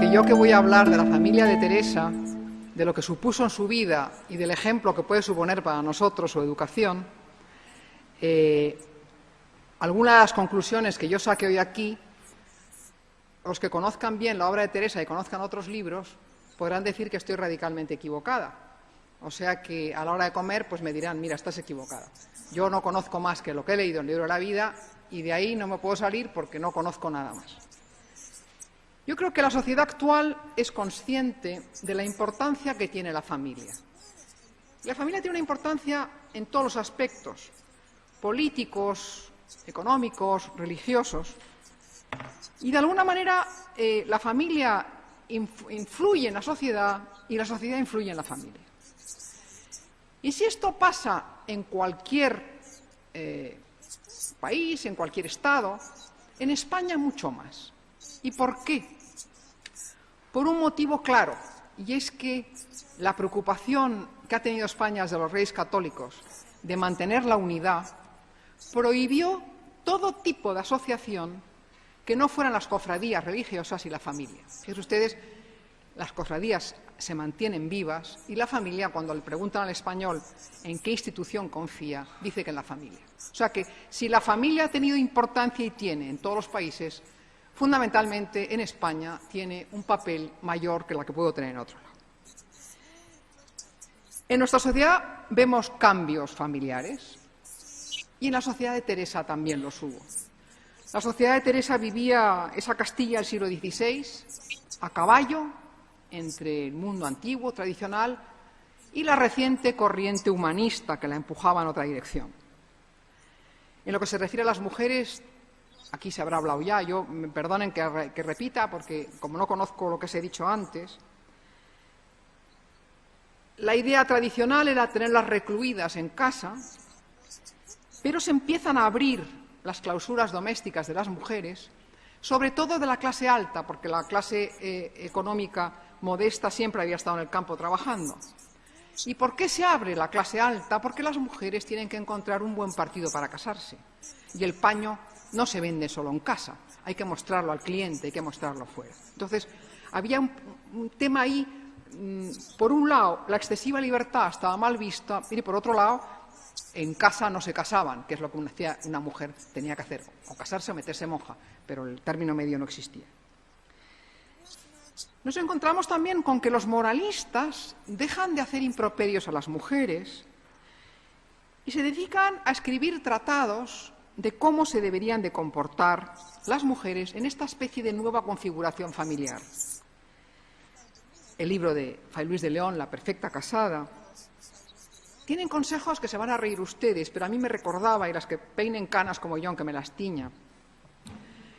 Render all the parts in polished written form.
que yo que voy a hablar de la familia de Teresa, de lo que supuso en su vida y del ejemplo que puede suponer para nosotros su educación, algunas de las conclusiones que yo saqué hoy aquí, los que conozcan bien la obra de Teresa y conozcan otros libros, podrán decir que estoy radicalmente equivocada. O sea que a la hora de comer pues me dirán, mira, estás equivocada. Yo no conozco más que lo que he leído en el libro de la vida y de ahí no me puedo salir porque no conozco nada más. Yo creo que la sociedad actual es consciente de la importancia que tiene la familia. Y la familia tiene una importancia en todos los aspectos, políticos, económicos, religiosos. Y de alguna manera la familia influye en la sociedad y la sociedad influye en la familia. Y si esto pasa en cualquier país, en cualquier estado, en España mucho más. ¿Y por qué? Por un motivo claro, y es que la preocupación que ha tenido España desde los Reyes Católicos de mantener la unidad prohibió todo tipo de asociación que no fueran las cofradías religiosas y la familia. Fíjense ustedes, las cofradías se mantienen vivas y la familia, cuando le preguntan al español en qué institución confía, dice que en la familia. O sea que si la familia ha tenido importancia y tiene en todos los países, fundamentalmente en España tiene un papel mayor que la que puedo tener en otro lado. En nuestra sociedad vemos cambios familiares y en la sociedad de Teresa también los hubo. La sociedad de Teresa vivía esa Castilla del siglo XVI a caballo entre el mundo antiguo, tradicional, y la reciente corriente humanista que la empujaba en otra dirección. En lo que se refiere a las mujeres, aquí se habrá hablado ya, me perdonen que repita, porque como no conozco lo que se he dicho antes, la idea tradicional era tenerlas recluidas en casa, pero se empiezan a abrir las clausuras domésticas de las mujeres, sobre todo de la clase alta, porque la clase económica modesta siempre había estado en el campo trabajando. ¿Y por qué se abre la clase alta? Porque las mujeres tienen que encontrar un buen partido para casarse. Y el paño no se vende solo en casa, hay que mostrarlo al cliente, hay que mostrarlo fuera. Entonces, había un tema ahí, por un lado, la excesiva libertad estaba mal vista, y por otro lado, en casa no se casaban, que es lo que una mujer tenía que hacer, o casarse o meterse monja, pero el término medio no existía. Nos encontramos también con que los moralistas dejan de hacer improperios a las mujeres y se dedican a escribir tratados de cómo se deberían de comportar las mujeres en esta especie de nueva configuración familiar. El libro de Fray Luis de León, La perfecta casada, tienen consejos que se van a reír ustedes, pero a mí me recordaba, y las que peinen canas como yo, aunque me las tiña,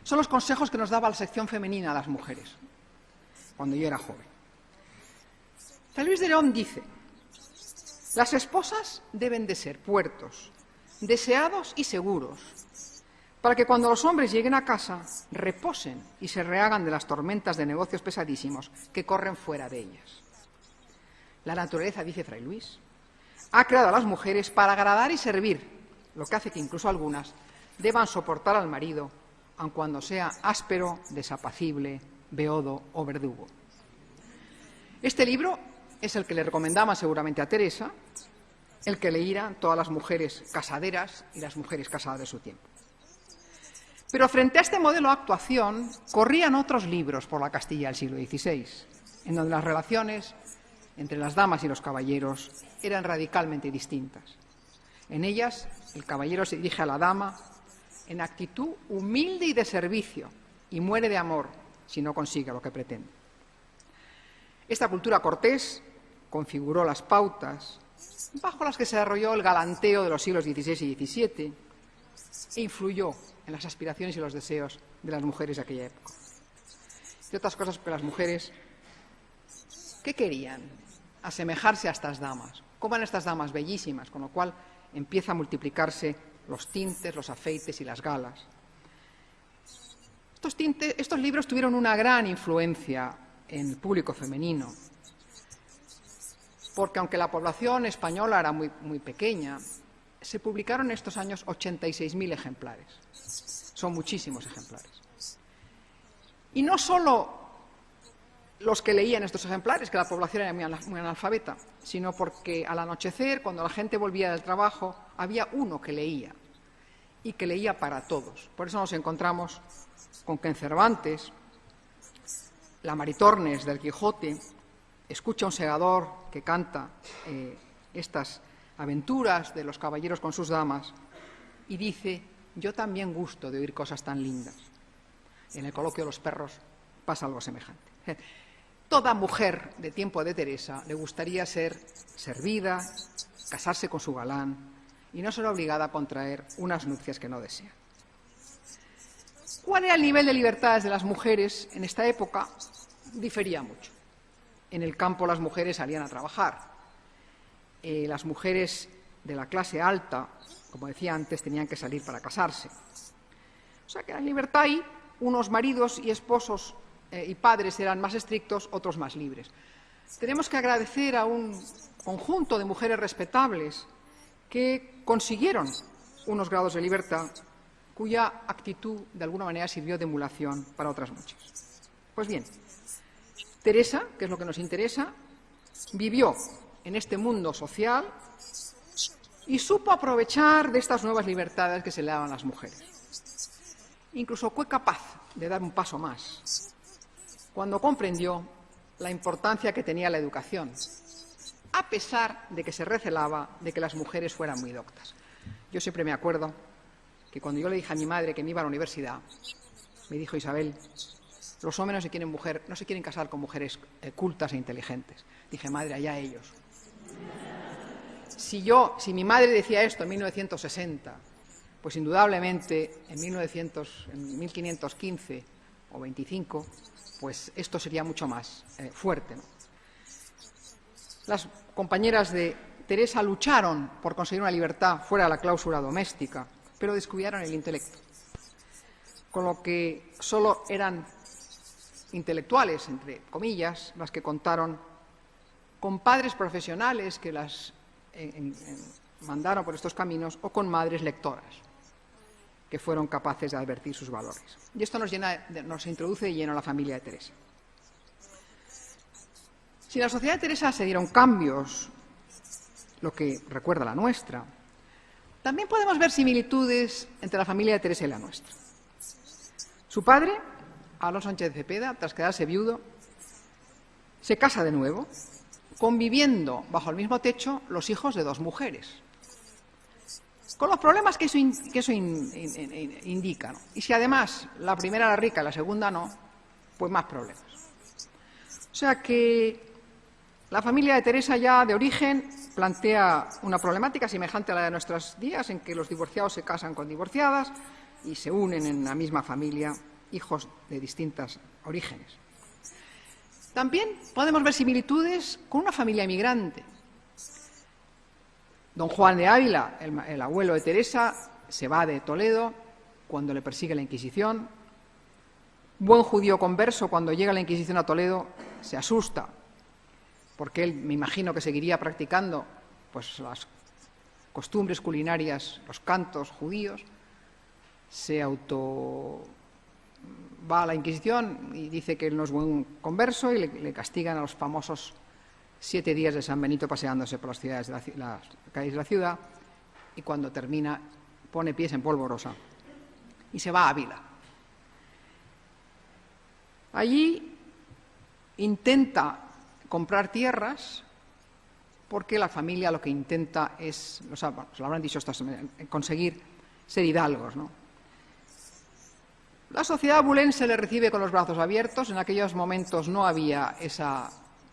son los consejos que nos daba la sección femenina a las mujeres, cuando yo era joven. Fray Luis de León dice: las esposas deben de ser puertos deseados y seguros, para que cuando los hombres lleguen a casa reposen y se rehagan de las tormentas de negocios pesadísimos que corren fuera de ellas. La naturaleza, dice Fray Luis, ha creado a las mujeres para agradar y servir, lo que hace que incluso algunas deban soportar al marido, aun cuando sea áspero, desapacible, beodo o verdugo. Este libro es el que le recomendaba seguramente a Teresa, el que leíran todas las mujeres casaderas y las mujeres casadas de su tiempo. Pero frente a este modelo de actuación corrían otros libros por la Castilla del siglo XVI, en donde las relaciones entre las damas y los caballeros eran radicalmente distintas. En ellas, el caballero se dirige a la dama en actitud humilde y de servicio y muere de amor si no consigue lo que pretende. Esta cultura cortés configuró las pautas bajo las que se desarrolló el galanteo de los siglos XVI y XVII e influyó en las aspiraciones y los deseos de las mujeres de aquella época. Y otras cosas, porque las mujeres, ¿qué querían? Asemejarse a estas damas. Como eran estas damas bellísimas, con lo cual empieza a multiplicarse los tintes, los afeites y las galas. Estos libros tuvieron una gran influencia en el público femenino, porque aunque la población española era muy pequeña, se publicaron en estos años 86.000 ejemplares. Son muchísimos ejemplares. Y no solo los que leían estos ejemplares, que la población era muy analfabeta, sino porque al anochecer, cuando la gente volvía del trabajo, había uno que leía, y que leía para todos. Por eso nos encontramos con que en Cervantes, la Maritornes del Quijote escucha a un segador que canta estas aventuras de los caballeros con sus damas y dice: yo también gusto de oír cosas tan lindas. En el coloquio de los perros pasa algo semejante. Toda mujer de tiempo de Teresa le gustaría ser servida, casarse con su galán y no ser obligada a contraer unas nupcias que no desea. ¿Cuál era el nivel de libertades de las mujeres en esta época? Difería mucho. En el campo las mujeres salían a trabajar. Las mujeres de la clase alta, como decía antes, tenían que salir para casarse. O sea que la libertad ahí, unos maridos y esposos y padres eran más estrictos, otros más libres. Tenemos que agradecer a un conjunto de mujeres respetables que consiguieron unos grados de libertad cuya actitud de alguna manera sirvió de emulación para otras muchas. Pues bien, Teresa, que es lo que nos interesa, vivió en este mundo social y supo aprovechar de estas nuevas libertades que se le daban a las mujeres. Incluso fue capaz de dar un paso más cuando comprendió la importancia que tenía la educación, a pesar de que se recelaba de que las mujeres fueran muy doctas. Yo siempre me acuerdo que cuando yo le dije a mi madre que me iba a la universidad, me dijo: Isabel, los hombres no se quieren casar con mujeres cultas e inteligentes. Dije: madre, allá ellos. Si mi madre decía esto en 1960, pues indudablemente en 1515 o 25, pues esto sería mucho más fuerte, ¿no? Las compañeras de Teresa lucharon por conseguir una libertad fuera de la cláusula doméstica, pero descuidaron el intelecto, con lo que solo eran intelectuales, entre comillas, las que contaron con padres profesionales que las mandaron por estos caminos, o con madres lectoras que fueron capaces de advertir sus valores. Y esto nos introduce de lleno a la familia de Teresa. Si en la sociedad de Teresa se dieron cambios, lo que recuerda la nuestra, también podemos ver similitudes entre la familia de Teresa y la nuestra. Su padre, Alonso Sánchez de Cepeda, tras quedarse viudo, se casa de nuevo, conviviendo bajo el mismo techo los hijos de dos mujeres, con los problemas que eso indica, ¿no? Y si además la primera era rica y la segunda no, pues más problemas. O sea que la familia de Teresa ya de origen plantea una problemática semejante a la de nuestros días, en que los divorciados se casan con divorciadas y se unen en la misma familia hijos de distintos orígenes. También podemos ver similitudes con una familia emigrante. Don Juan de Ávila, el abuelo de Teresa, se va de Toledo cuando le persigue la Inquisición. Buen judío converso, cuando llega la Inquisición a Toledo, se asusta, porque él, me imagino, que seguiría practicando pues las costumbres culinarias, los cantos judíos, va a la Inquisición y dice que él no es buen converso y le castigan a los famosos 7 días de San Benito paseándose por las calles de la ciudad, y cuando termina pone pies en polvorosa y se va a Ávila. Allí intenta comprar tierras porque la familia lo que intenta es, se lo habrán dicho conseguir ser hidalgos, ¿no? La sociedad abulense le recibe con los brazos abiertos. En aquellos momentos no había esa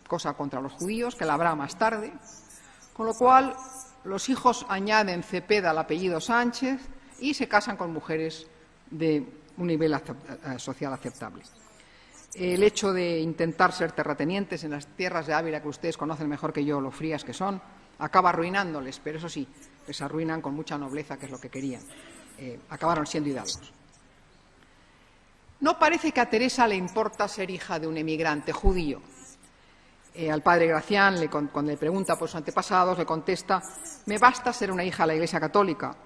cosa contra los judíos, que la habrá más tarde, con lo cual los hijos añaden Cepeda al apellido Sánchez y se casan con mujeres de un nivel social aceptable. El hecho de intentar ser terratenientes en las tierras de Ávila, que ustedes conocen mejor que yo, lo frías que son, acaba arruinándoles, pero eso sí, les arruinan con mucha nobleza, que es lo que querían. Acabaron siendo hidalgos. No parece que a Teresa le importa ser hija de un emigrante judío. Al padre Gracián, cuando le pregunta por sus antepasados, le contesta: me basta ser una hija de la Iglesia Católica,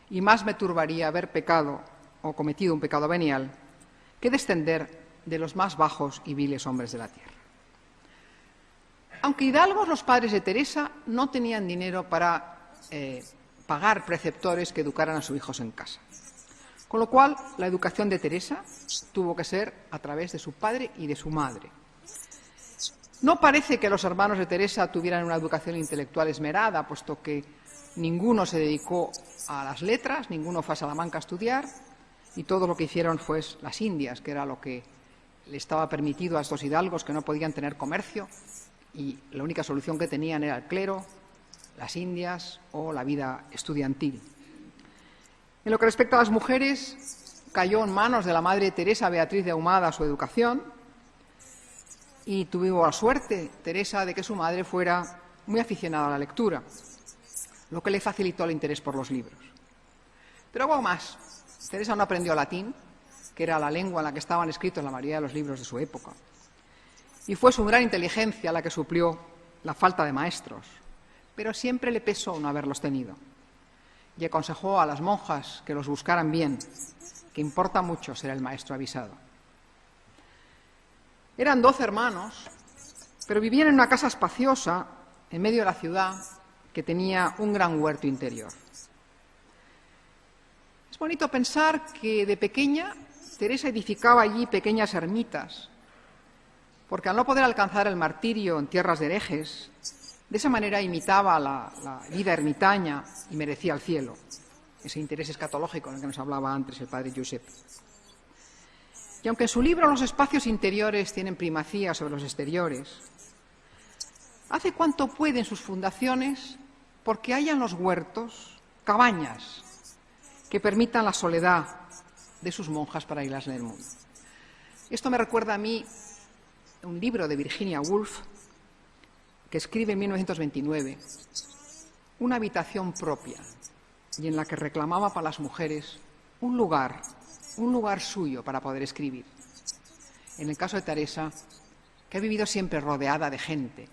y más me turbaría haber pecado o cometido un pecado venial que descender de los más bajos y viles hombres de la tierra. Aunque hidalgos, los padres de Teresa no tenían dinero para pagar preceptores que educaran a sus hijos en casa. Con lo cual, la educación de Teresa tuvo que ser a través de su padre y de su madre. No parece que los hermanos de Teresa tuvieran una educación intelectual esmerada, puesto que ninguno se dedicó a las letras, ninguno fue a Salamanca a estudiar, y todo lo que hicieron fue las Indias, que era lo que le estaba permitido a estos hidalgos que no podían tener comercio, y la única solución que tenían era el clero, las Indias o la vida estudiantil. En lo que respecta a las mujeres, cayó en manos de la madre Teresa Beatriz de Ahumada su educación, y tuvo la suerte, Teresa, de que su madre fuera muy aficionada a la lectura, lo que le facilitó el interés por los libros. Pero hubo más. Teresa no aprendió latín, que era la lengua en la que estaban escritos la mayoría de los libros de su época, y fue su gran inteligencia la que suplió la falta de maestros, pero siempre le pesó no haberlos tenido, y aconsejó a las monjas que los buscaran bien, que importa mucho ser el maestro avisado. Eran 12 hermanos, pero vivían en una casa espaciosa en medio de la ciudad que tenía un gran huerto interior. Es bonito pensar que de pequeña Teresa edificaba allí pequeñas ermitas, porque al no poder alcanzar el martirio en tierras de herejes, de esa manera imitaba la vida ermitaña y merecía el cielo, ese interés escatológico del que nos hablaba antes el padre Josep. Y aunque en su libro los espacios interiores tienen primacía sobre los exteriores, hace cuanto puede en sus fundaciones porque haya en los huertos cabañas que permitan la soledad de sus monjas para irlas en el mundo. Esto me recuerda a mí un libro de Virginia Woolf que escribe en 1929, una habitación propia, y en la que reclamaba para las mujeres un lugar suyo para poder escribir. En el caso de Teresa, que ha vivido siempre rodeada de gente,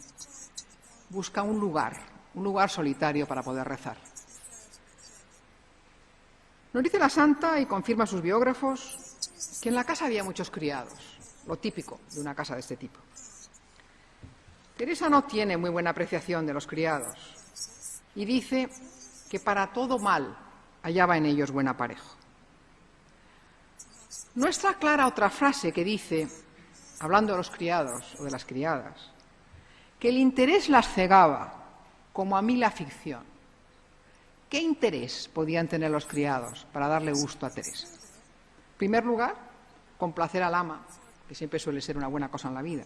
busca un lugar solitario para poder rezar. Nos dice la santa, y confirma a sus biógrafos, que en la casa había muchos criados, lo típico de una casa de este tipo. Teresa no tiene muy buena apreciación de los criados y dice que para todo mal hallaba en ellos buen aparejo. No está clara otra frase que dice, hablando de los criados o de las criadas, que el interés las cegaba, como a mí la ficción. ¿Qué interés podían tener los criados para darle gusto a Teresa? En primer lugar, complacer al ama, que siempre suele ser una buena cosa en la vida.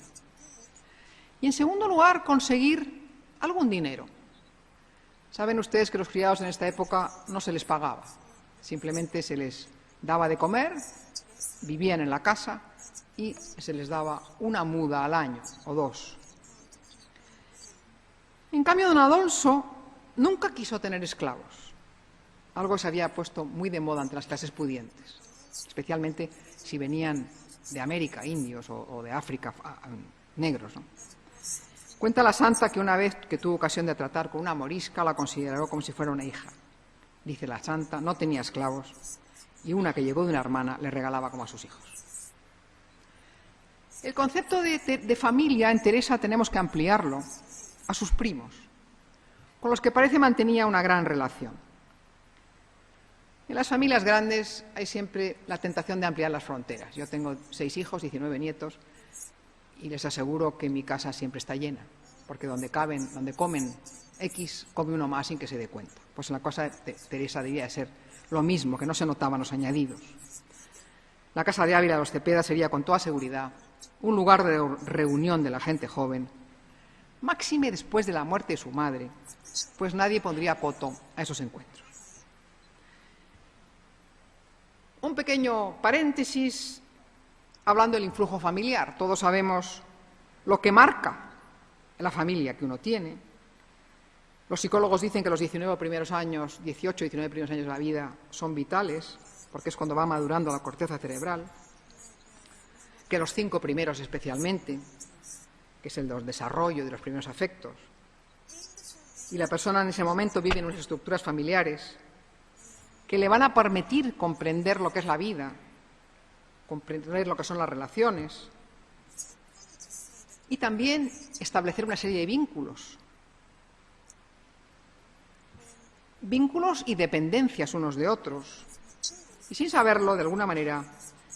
Y en segundo lugar, conseguir algún dinero. Saben ustedes que los criados en esta época no se les pagaba, simplemente se les daba de comer, vivían en la casa y se les daba una muda al año o 2. En cambio, don Adolfo nunca quiso tener esclavos, algo que se había puesto muy de moda entre las clases pudientes, especialmente si venían de América, indios, o de África, negros, ¿no? Cuenta la santa que una vez que tuvo ocasión de tratar con una morisca, la consideró como si fuera una hija. Dice la santa, no tenía esclavos, y una que llegó de una hermana le regalaba como a sus hijos. El concepto de familia en Teresa tenemos que ampliarlo a sus primos, con los que parece mantenía una gran relación. En las familias grandes hay siempre la tentación de ampliar las fronteras. Yo tengo 6 hijos, 19 nietos, y les aseguro que mi casa siempre está llena, porque donde comen X, come uno más sin que se dé cuenta. Pues en la casa de Teresa debía de ser lo mismo, que no se notaban los añadidos. La casa de Ávila de los Cepeda sería con toda seguridad un lugar de reunión de la gente joven, máxime después de la muerte de su madre, pues nadie pondría coto a esos encuentros. Un pequeño paréntesis hablando del influjo familiar. Todos sabemos lo que marca la familia que uno tiene. Los psicólogos dicen que los 18 primeros años de la vida son vitales, porque es cuando va madurando la corteza cerebral, que los 5 primeros especialmente, que es el desarrollo de los primeros afectos, y la persona en ese momento vive en unas estructuras familiares que le van a permitir comprender lo que es la vida, comprender lo que son las relaciones y también establecer una serie de vínculos. Vínculos y dependencias unos de otros. Y sin saberlo, de alguna manera,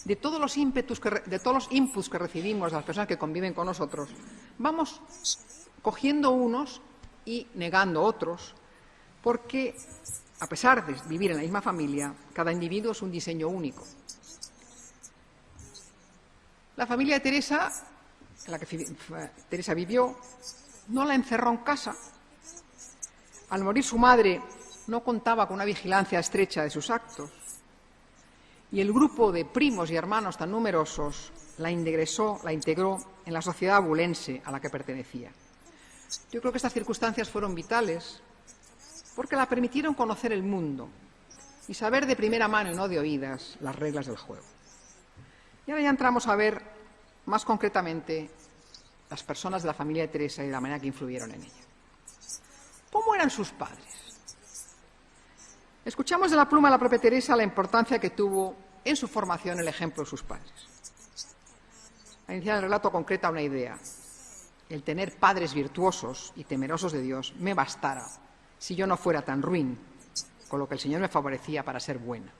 de todos los inputs que recibimos de las personas que conviven con nosotros, vamos cogiendo unos y negando otros, porque, a pesar de vivir en la misma familia, cada individuo es un diseño único. La familia de Teresa, en la que Teresa vivió, no la encerró en casa. Al morir su madre, no contaba con una vigilancia estrecha de sus actos. Y el grupo de primos y hermanos tan numerosos la integró en la sociedad abulense a la que pertenecía. Yo creo que estas circunstancias fueron vitales porque la permitieron conocer el mundo y saber de primera mano y no de oídas las reglas del juego. Y ahora ya entramos a ver más concretamente las personas de la familia de Teresa y de la manera que influyeron en ella. ¿Cómo eran sus padres? Escuchamos de la pluma de la propia Teresa la importancia que tuvo en su formación el ejemplo de sus padres. Al iniciar el relato concreta una idea. El tener padres virtuosos y temerosos de Dios me bastara si yo no fuera tan ruin, con lo que el Señor me favorecía para ser buena.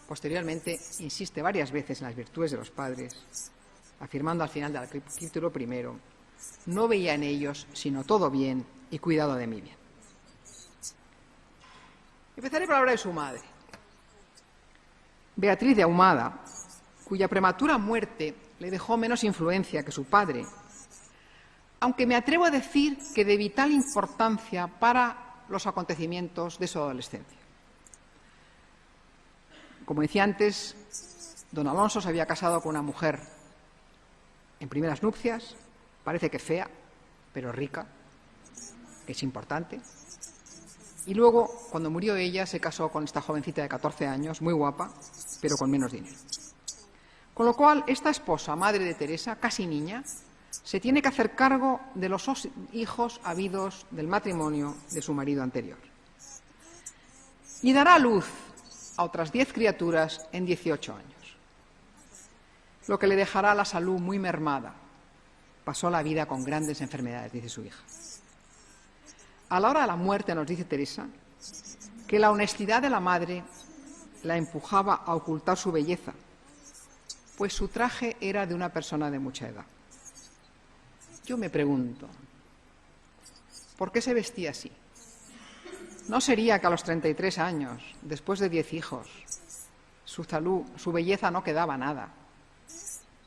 Posteriormente, insiste varias veces en las virtudes de los padres, afirmando al final del capítulo primero, no veía en ellos sino todo bien y cuidado de mi bien. Empezaré por hablar de su madre, Beatriz de Ahumada, cuya prematura muerte le dejó menos influencia que su padre, aunque me atrevo a decir que de vital importancia para los acontecimientos de su adolescencia. Como decía antes, don Alonso se había casado con una mujer en primeras nupcias, parece que fea, pero rica, que es importante. Y luego, cuando murió ella, se casó con esta jovencita de 14 años, muy guapa, pero con menos dinero. Con lo cual, esta esposa, madre de Teresa, casi niña, se tiene que hacer cargo de los hijos habidos del matrimonio de su marido anterior. Y dará a luz a otras 10 criaturas en 18 años, lo que le dejará la salud muy mermada. Pasó la vida con grandes enfermedades, dice su hija. A la hora de la muerte nos dice Teresa que la honestidad de la madre la empujaba a ocultar su belleza, pues su traje era de una persona de mucha edad. Yo me pregunto, ¿por qué se vestía así? ¿No sería que a los 33 años, después de 10 hijos, su salud, su belleza no quedaba nada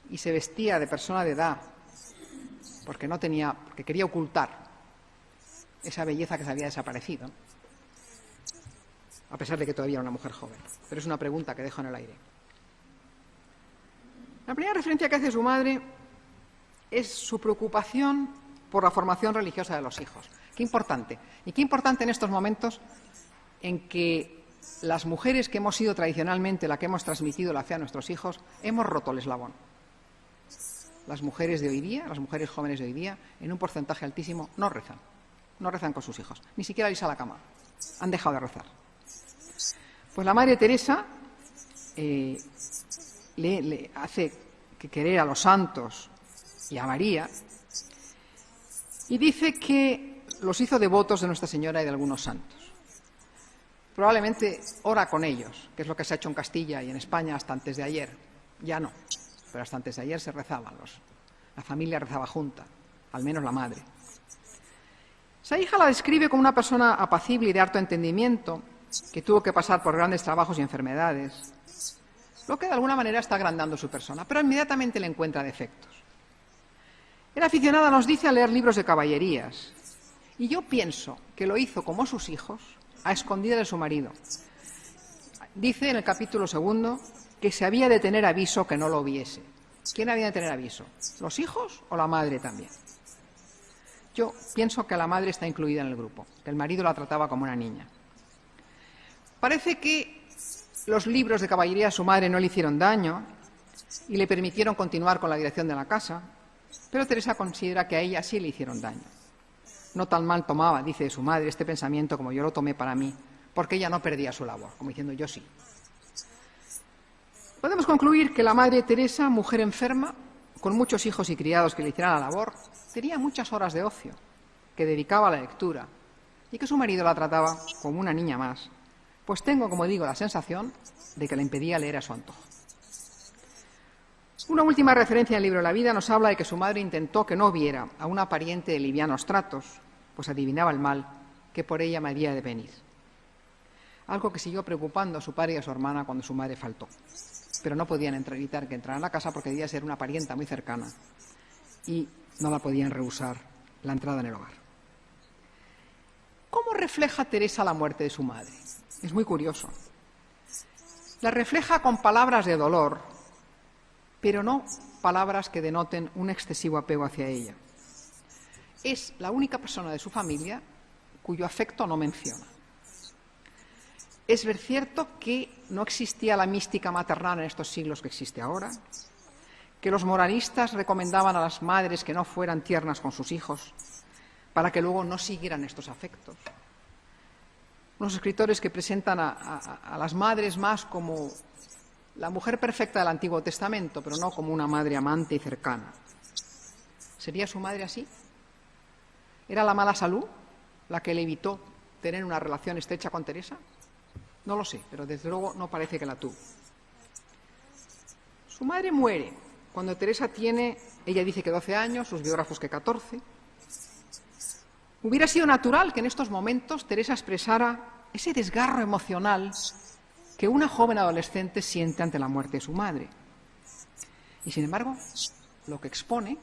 y se vestía de persona de edad porque quería ocultar esa belleza que se había desaparecido, a pesar de que todavía era una mujer joven? Pero es una pregunta que dejo en el aire. La primera referencia que hace su madre es su preocupación por la formación religiosa de los hijos. Qué importante. Y qué importante en estos momentos en que las mujeres que hemos sido tradicionalmente la que hemos transmitido la fe a nuestros hijos, hemos roto el eslabón. Las mujeres de hoy día, las mujeres jóvenes de hoy día, en un porcentaje altísimo, no rezan con sus hijos, ni siquiera irse a la cama, han dejado de rezar. Pues la Madre Teresa le hace que querer a los santos y a María, y dice que los hizo devotos de Nuestra Señora y de algunos santos. Probablemente ora con ellos, que es lo que se ha hecho en Castilla y en España hasta antes de ayer. Ya no, pero hasta antes de ayer se rezaban, la familia rezaba junta, al menos la madre. Esa hija la describe como una persona apacible y de harto entendimiento, que tuvo que pasar por grandes trabajos y enfermedades, lo que de alguna manera está agrandando su persona, pero inmediatamente le encuentra defectos. Era aficionada, nos dice, a leer libros de caballerías, y yo pienso que lo hizo como sus hijos, a escondidas de su marido. Dice en el capítulo 2 que se había de tener aviso que no lo viese. ¿Quién había de tener aviso? ¿Los hijos o la madre también? Yo pienso que la madre está incluida en el grupo, que el marido la trataba como una niña. Parece que los libros de caballería a su madre no le hicieron daño y le permitieron continuar con la dirección de la casa, pero Teresa considera que a ella sí le hicieron daño. No tan mal tomaba, dice su madre, este pensamiento como yo lo tomé para mí, porque ella no perdía su labor, como diciendo yo sí. Podemos concluir que la Madre Teresa, mujer enferma, con muchos hijos y criados que le hicieran la labor, tenía muchas horas de ocio, que dedicaba a la lectura, y que su marido la trataba como una niña más, pues tengo, como digo, la sensación de que le impedía leer a su antojo. Una última referencia en el libro de la vida nos habla de que su madre intentó que no viera a una pariente de livianos tratos, pues adivinaba el mal que por ella me había de venir. Algo que siguió preocupando a su padre y a su hermana cuando su madre faltó. Pero no podían evitar que entrara en la casa porque debía ser una parienta muy cercana y no la podían rehusar la entrada en el hogar. ¿Cómo refleja Teresa la muerte de su madre? Es muy curioso. La refleja con palabras de dolor, pero no palabras que denoten un excesivo apego hacia ella. Es la única persona de su familia cuyo afecto no menciona. Es cierto que no existía la mística maternal en estos siglos que existe ahora, que los moralistas recomendaban a las madres que no fueran tiernas con sus hijos para que luego no siguieran estos afectos. Unos escritores que presentan a las madres más como la mujer perfecta del Antiguo Testamento, pero no como una madre amante y cercana. ¿Sería su madre así? ¿Era la mala salud la que le evitó tener una relación estrecha con Teresa? No lo sé, pero desde luego no parece que la tuvo. Su madre muere cuando Teresa tiene, ella dice que 12 años, sus biógrafos que 14. Hubiera sido natural que en estos momentos Teresa expresara ese desgarro emocional que una joven adolescente siente ante la muerte de su madre. Y sin embargo, lo que expone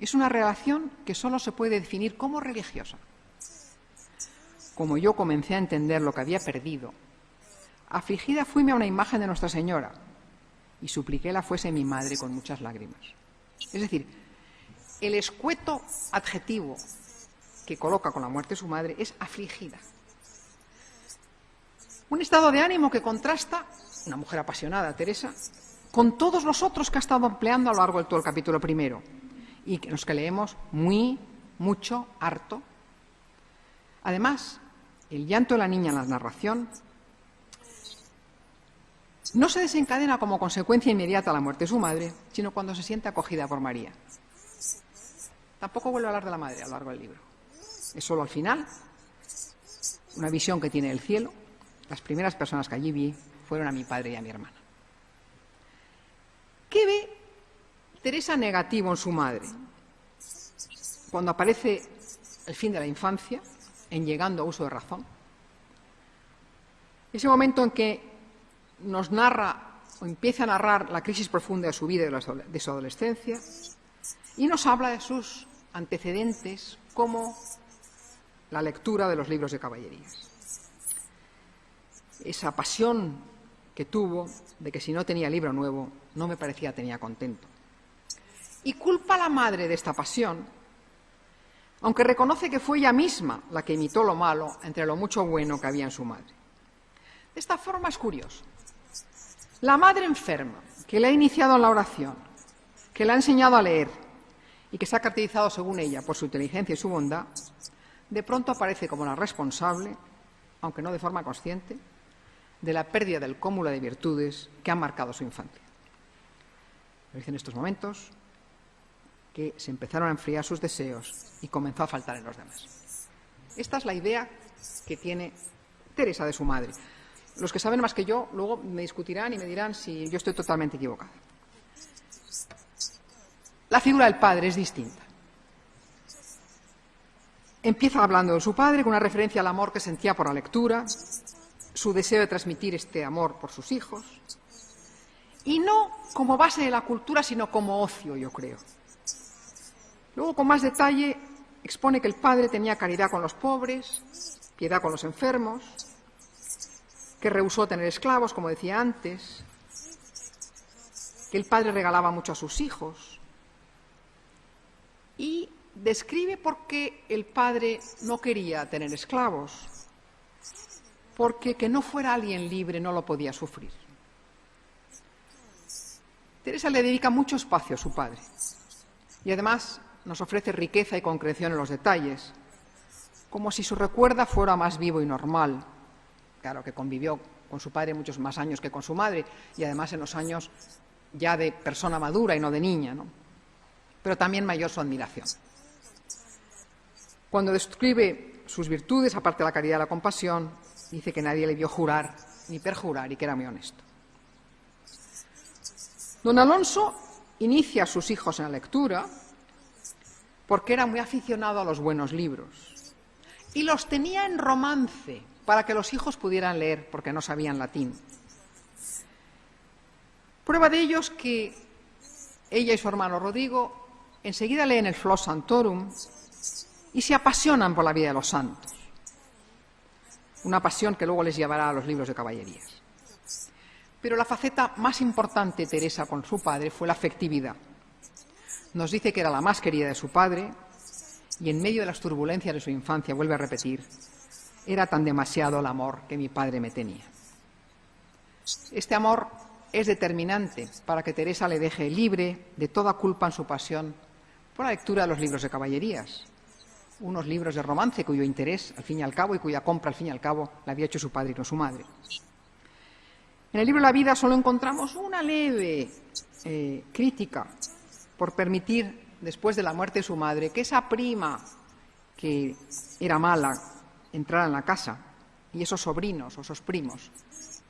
es una relación que solo se puede definir como religiosa. Como yo comencé a entender lo que había perdido, afligida fuime a una imagen de Nuestra Señora y supliquéla fuese mi madre con muchas lágrimas. Es decir, el escueto adjetivo que coloca con la muerte de su madre es afligida. Un estado de ánimo que contrasta, una mujer apasionada, Teresa, con todos los otros que ha estado empleando a lo largo de todo el capítulo primero y que los que leemos muy, mucho, harto. Además, el llanto de la niña en la narración no se desencadena como consecuencia inmediata a la muerte de su madre, sino cuando se siente acogida por María. Tampoco vuelve a hablar de la madre a lo largo del libro. Es solo al final, una visión que tiene del cielo. Las primeras personas que allí vi fueron a mi padre y a mi hermana. ¿Qué ve Teresa negativo en su madre? Cuando aparece el fin de la infancia, en llegando a uso de razón. Ese momento en que nos narra o empieza a narrar la crisis profunda de su vida y de su adolescencia y nos habla de sus antecedentes como la lectura de los libros de caballerías. Esa pasión que tuvo de que si no tenía libro nuevo no me parecía tenía contento. Y culpa a la madre de esta pasión, aunque reconoce que fue ella misma la que imitó lo malo entre lo mucho bueno que había en su madre. De esta forma es curioso. La madre enferma, que le ha iniciado en la oración, que le ha enseñado a leer y que se ha caracterizado, según ella, por su inteligencia y su bondad, de pronto aparece como la responsable, aunque no de forma consciente, de la pérdida del cúmulo de virtudes que han marcado su infancia. Lo dice en estos momentos que se empezaron a enfriar sus deseos y comenzó a faltar en los demás. Esta es la idea que tiene Teresa de su madre. Los que saben más que yo luego me discutirán y me dirán si yo estoy totalmente equivocada. La figura del padre es distinta. Empieza hablando de su padre con una referencia al amor que sentía por la lectura, su deseo de transmitir este amor por sus hijos, y no como base de la cultura, sino como ocio, yo creo. Luego, con más detalle, expone que el padre tenía caridad con los pobres, piedad con los enfermos, que rehusó tener esclavos, como decía antes, que el padre regalaba mucho a sus hijos, y describe por qué el padre no quería tener esclavos, porque que no fuera alguien libre no lo podía sufrir. Teresa le dedica mucho espacio a su padre, y además nos ofrece riqueza y concreción en los detalles, como si su recuerdo fuera más vivo y normal. Claro que convivió con su padre muchos más años que con su madre, y además en los años ya de persona madura y no de niña, ¿no? pero también mayor su admiración. Cuando describe sus virtudes, aparte de la caridad y la compasión, dice que nadie le vio jurar ni perjurar y que era muy honesto. Don Alonso inicia a sus hijos en la lectura porque era muy aficionado a los buenos libros y los tenía en romance para que los hijos pudieran leer porque no sabían latín. Prueba de ello es que ella y su hermano Rodrigo enseguida leen el Flos Sanctorum y se apasionan por la vida de los santos, una pasión que luego les llevará a los libros de caballerías. Pero la faceta más importante de Teresa con su padre fue la afectividad. Nos dice que era la más querida de su padre y en medio de las turbulencias de su infancia, vuelve a repetir, era tan demasiado el amor que mi padre me tenía. Este amor es determinante para que Teresa le deje libre de toda culpa en su pasión por la lectura de los libros de caballerías, unos libros de romance cuyo interés, al fin y al cabo, y cuya compra, al fin y al cabo, la había hecho su padre y no su madre. En el libro de la vida solo encontramos una leve crítica por permitir, después de la muerte de su madre, que esa prima que era mala entrara en la casa y esos sobrinos o esos primos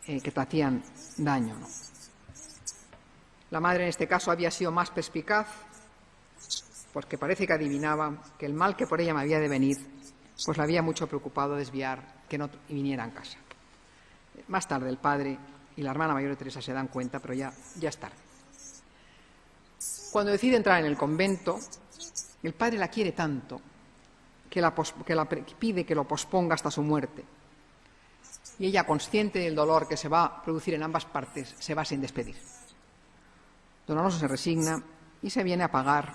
que te hacían daño, ¿no? La madre en este caso había sido más perspicaz porque parece que adivinaba que el mal que por ella me había de venir pues la había mucho preocupado desviar que no viniera en casa. Más tarde el padre y la hermana mayor de Teresa se dan cuenta, pero ya es tarde. Cuando decide entrar en el convento, el padre la quiere tanto que pide que lo posponga hasta su muerte. Y ella, consciente del dolor que se va a producir en ambas partes, se va sin despedir. Don Alonso se resigna y se viene a pagar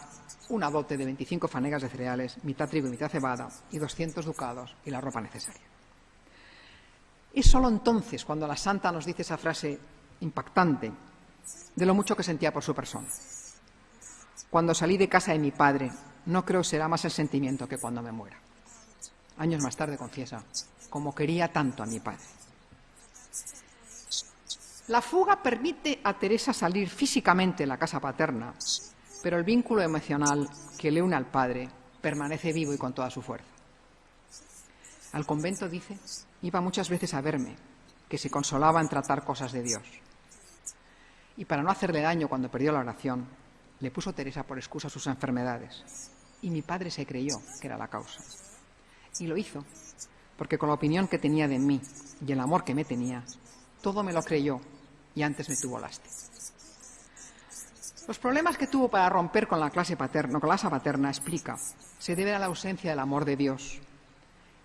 una dote de 25 fanegas de cereales, mitad trigo y mitad cebada, y 200 ducados y la ropa necesaria. Es solo entonces cuando la santa nos dice esa frase impactante de lo mucho que sentía por su persona. Cuando salí de casa de mi padre, no creo será más el sentimiento que cuando me muera. Años más tarde confiesa, como quería tanto a mi padre. La fuga permite a Teresa salir físicamente de la casa paterna, pero el vínculo emocional que le une al padre permanece vivo y con toda su fuerza. Al convento, dice, iba muchas veces a verme, que se consolaba en tratar cosas de Dios. Y para no hacerle daño cuando perdió la oración, le puso Teresa por excusa sus enfermedades, y mi padre se creyó que era la causa. Y lo hizo, porque con la opinión que tenía de mí y el amor que me tenía, todo me lo creyó y antes me tuvo lástima. Los problemas que tuvo para romper con la casa paterna, explica, se deben a la ausencia del amor de Dios,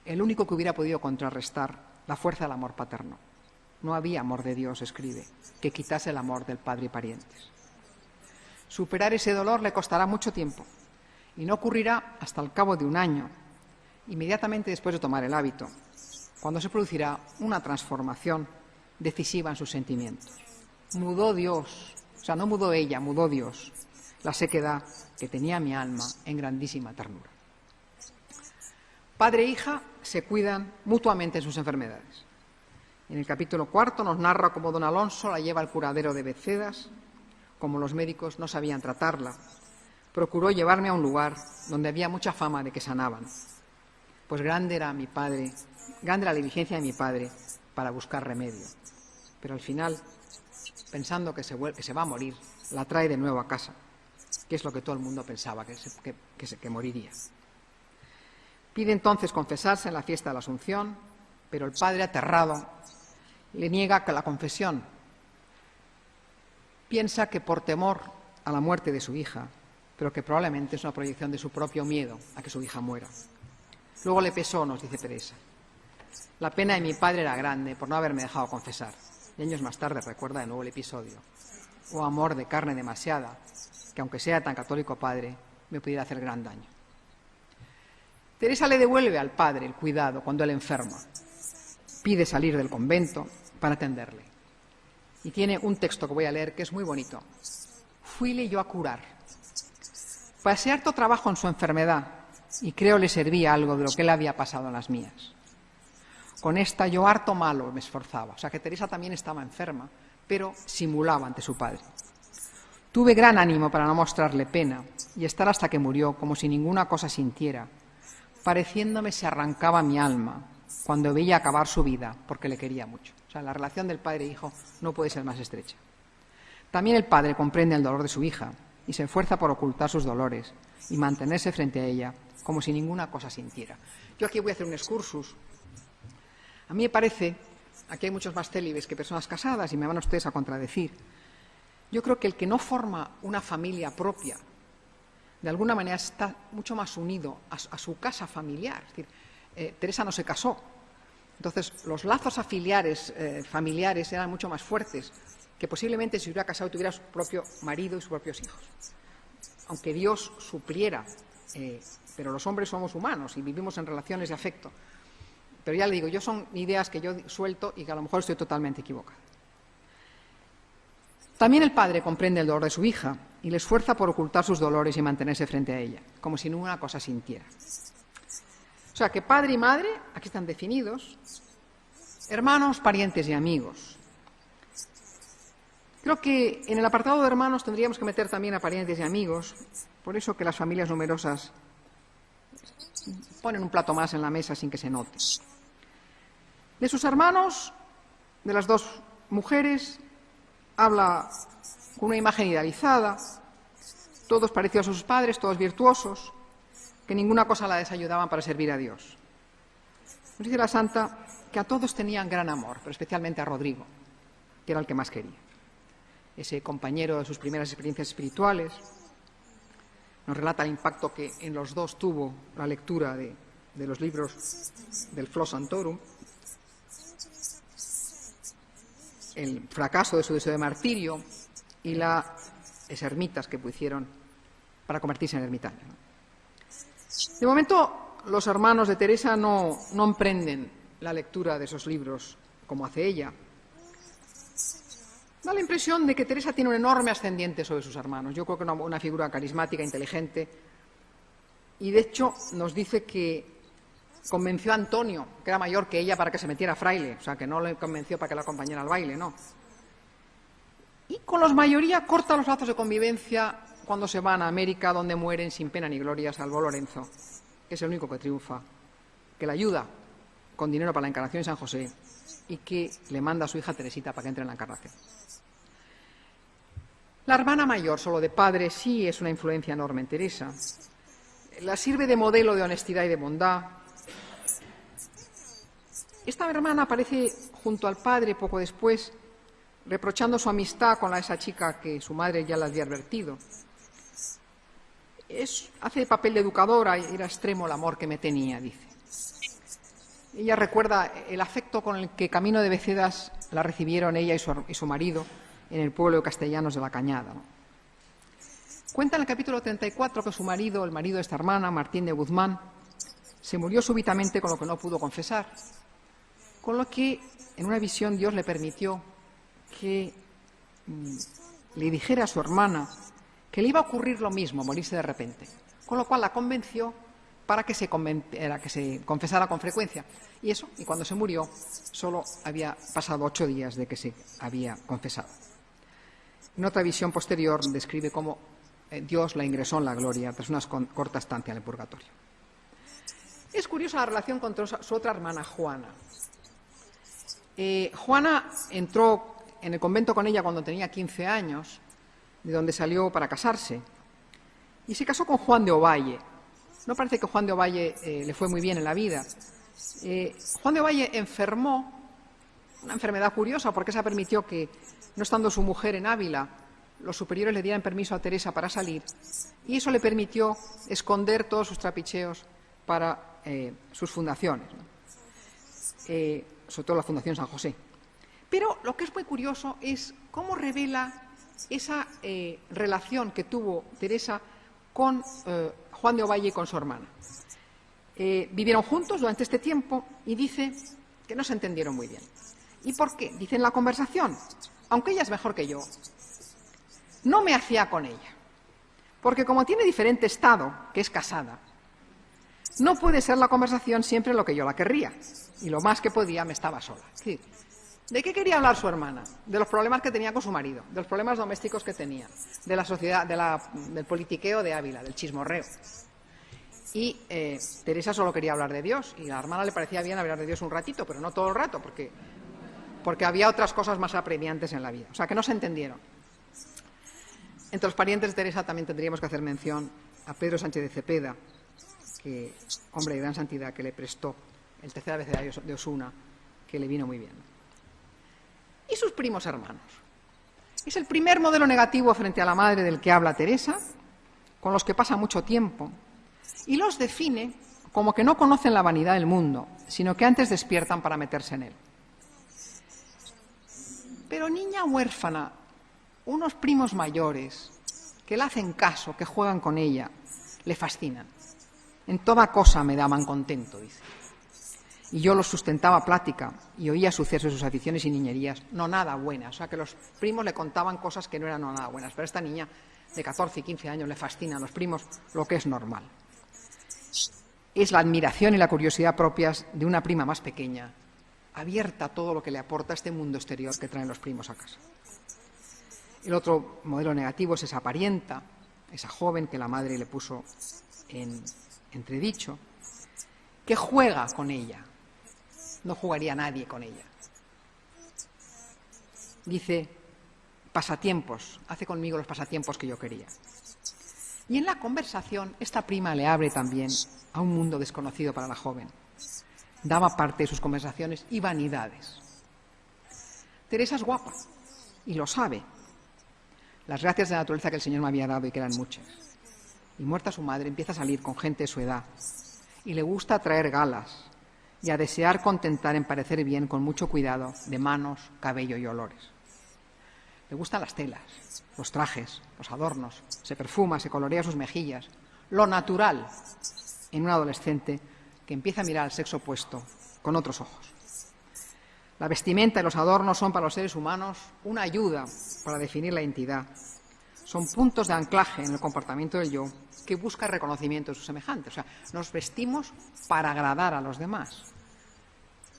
el único que hubiera podido contrarrestar la fuerza del amor paterno. No había amor de Dios, escribe, que quitase el amor del padre y parientes. Superar ese dolor le costará mucho tiempo y no ocurrirá hasta el cabo de un año, inmediatamente después de tomar el hábito, cuando se producirá una transformación decisiva en sus sentimientos. Mudó Dios, o sea, no mudó ella, mudó Dios, la sequedad que tenía mi alma en grandísima ternura. Padre e hija se cuidan mutuamente en sus enfermedades. En el capítulo 4 nos narra cómo don Alonso la lleva al curadero de Becedas. Como los médicos no sabían tratarla, procuró llevarme a un lugar donde había mucha fama de que sanaban. Pues grande era la diligencia de mi padre para buscar remedio. Pero al final, pensando que se va a morir, la trae de nuevo a casa, que es lo que todo el mundo pensaba, que moriría. Pide entonces confesarse en la fiesta de la Asunción, pero el padre, aterrado, le niega que la confesión. Piensa que por temor a la muerte de su hija, pero que probablemente es una proyección de su propio miedo a que su hija muera. Luego le pesó, nos dice Teresa. La pena de mi padre era grande por no haberme dejado confesar. Y años más tarde recuerda de nuevo el episodio. Oh amor de carne demasiada, que aunque sea tan católico padre, me pudiera hacer gran daño. Teresa le devuelve al padre el cuidado cuando él enferma. Pide salir del convento para atenderle. Y tiene un texto que voy a leer que es muy bonito. Fuile yo a curar. Pasé harto trabajo en su enfermedad y creo le servía algo de lo que le había pasado en las mías. Con esta yo harto malo me esforzaba. O sea que Teresa también estaba enferma, pero simulaba ante su padre. Tuve gran ánimo para no mostrarle pena y estar hasta que murió como si ninguna cosa sintiera, pareciéndome se arrancaba mi alma cuando veía acabar su vida, porque le quería mucho. O sea, la relación del padre e hijo no puede ser más estrecha. También el padre comprende el dolor de su hija y se esfuerza por ocultar sus dolores y mantenerse frente a ella como si ninguna cosa sintiera. Yo aquí voy a hacer un excursus. A mí me parece, aquí hay muchos más célibes que personas casadas y me van ustedes a contradecir. Yo creo que el que no forma una familia propia, de alguna manera está mucho más unido a su casa familiar. Es decir, Teresa no se casó. Entonces, los lazos familiares eran mucho más fuertes que posiblemente si hubiera casado tuviera su propio marido y sus propios hijos. Aunque Dios supliera, pero los hombres somos humanos y vivimos en relaciones de afecto. Pero ya le digo, son ideas que yo suelto y que a lo mejor estoy totalmente equivocada. También el padre comprende el dolor de su hija y le esfuerza por ocultar sus dolores y mantenerse frente a ella, como si ninguna cosa sintiera. O sea, que padre y madre, aquí están definidos, hermanos, parientes y amigos. Creo que en el apartado de hermanos tendríamos que meter también a parientes y amigos, por eso que las familias numerosas ponen un plato más en la mesa sin que se note. De sus hermanos, de las dos mujeres, habla con una imagen idealizada, todos parecidos a sus padres, todos virtuosos, que ninguna cosa la desayudaban para servir a Dios. Nos dice la santa que a todos tenían gran amor, pero especialmente a Rodrigo, que era el que más quería. Ese compañero de sus primeras experiencias espirituales, nos relata el impacto que en los dos tuvo la lectura de los libros del Flos Santorum, el fracaso de su deseo de martirio y las ermitas que hicieron para convertirse en ermitaños. De momento, los hermanos de Teresa no emprenden la lectura de esos libros como hace ella. Da la impresión de que Teresa tiene un enorme ascendiente sobre sus hermanos. Yo creo que una figura carismática, inteligente, y de hecho nos dice que convenció a Antonio, que era mayor que ella, para que se metiera fraile, o sea, que no le convenció para que la acompañara al baile, no. Y con los mayoría corta los lazos de convivencia cuando se van a América, donde mueren sin pena ni gloria, salvo Lorenzo, que es el único que triunfa, que la ayuda con dinero para la encarnación de San José y que le manda a su hija Teresita para que entre en la encarnación. La hermana mayor, solo de padre, sí es una influencia enorme en Teresa. La sirve de modelo de honestidad y de bondad. Esta hermana aparece junto al padre poco después, reprochando su amistad con esa chica que su madre ya le había advertido. Hace papel de educadora y era extremo el amor que me tenía, dice. Ella recuerda el afecto con el que camino de Becedas la recibieron ella y su marido en el pueblo de Castellanos de la Cañada, ¿no? Cuenta en el capítulo 34 que su marido, el marido de esta hermana, Martín de Guzmán, se murió súbitamente con lo que no pudo confesar, con lo que en una visión Dios le permitió que le dijera a su hermana que le iba a ocurrir lo mismo, morirse de repente, con lo cual la convenció para que se confesara con frecuencia. Y cuando se murió, solo había pasado 8 días de que se había confesado. En otra visión posterior describe cómo Dios la ingresó en la gloria tras una corta estancia en el purgatorio. Es curiosa la relación con su otra hermana, Juana. Juana entró en el convento con ella cuando tenía 15 años, de donde salió para casarse, y se casó con Juan de Ovalle. No parece que Juan de Ovalle le fue muy bien en la vida. Juan de Ovalle enfermó, una enfermedad curiosa, porque esa permitió que, no estando su mujer en Ávila, los superiores le dieran permiso a Teresa para salir, y eso le permitió esconder todos sus trapicheos para sus fundaciones, ¿no? Sobre todo la Fundación San José. Pero lo que es muy curioso es cómo revela esa relación que tuvo Teresa con Juan de Ovalle y con su hermana. Vivieron juntos durante este tiempo y dice que no se entendieron muy bien. ¿Y por qué? Dice en la conversación, aunque ella es mejor que yo, no me hacía con ella, porque como tiene diferente estado, que es casada, no puede ser la conversación siempre lo que yo la querría, y lo más que podía me estaba sola. Es decir, ¿De qué quería hablar su hermana? De los problemas que tenía con su marido, de los problemas domésticos que tenía, de la sociedad, del politiqueo de Ávila, del chismorreo. Y Teresa solo quería hablar de Dios, y a la hermana le parecía bien hablar de Dios un ratito, pero no todo el rato, porque había otras cosas más apremiantes en la vida. O sea, que no se entendieron. Entre los parientes de Teresa también tendríamos que hacer mención a Pedro Sánchez de Cepeda, que, hombre de gran santidad, que le prestó el tercer abecedario de Osuna, que le vino muy bien. Y sus primos hermanos. Es el primer modelo negativo frente a la madre del que habla Teresa, con los que pasa mucho tiempo, y los define como que no conocen la vanidad del mundo, sino que antes despiertan para meterse en él. Pero niña huérfana, unos primos mayores que le hacen caso, que juegan con ella, le fascinan. En toda cosa me daban contento, dice. Y yo los sustentaba a plática y oía sucesos de sus aficiones y niñerías, no nada buenas. O sea, que los primos le contaban cosas que no eran nada buenas. Pero a esta niña de 14 y 15 años le fascinan a los primos lo que es normal. Es la admiración y la curiosidad propias de una prima más pequeña, abierta a todo lo que le aporta este mundo exterior que traen los primos a casa. El otro modelo negativo es esa parienta, esa joven que la madre le puso en entredicho, que juega con ella. No jugaría nadie con ella. Dice, pasatiempos, hace conmigo los pasatiempos que yo quería. Y en la conversación, esta prima le abre también a un mundo desconocido para la joven. Daba parte de sus conversaciones y vanidades. Teresa es guapa, y lo sabe. Las gracias de la naturaleza que el Señor me había dado y que eran muchas. Y muerta su madre, empieza a salir con gente de su edad. Y le gusta traer galas y a desear contentar en parecer bien con mucho cuidado de manos, cabello y olores. Le gustan las telas, los trajes, los adornos, se perfuma, se colorea sus mejillas, lo natural en un adolescente que empieza a mirar al sexo opuesto con otros ojos. La vestimenta y los adornos son para los seres humanos una ayuda para definir la identidad. Son puntos de anclaje en el comportamiento del yo que busca reconocimiento de sus semejantes. O sea, nos vestimos para agradar a los demás.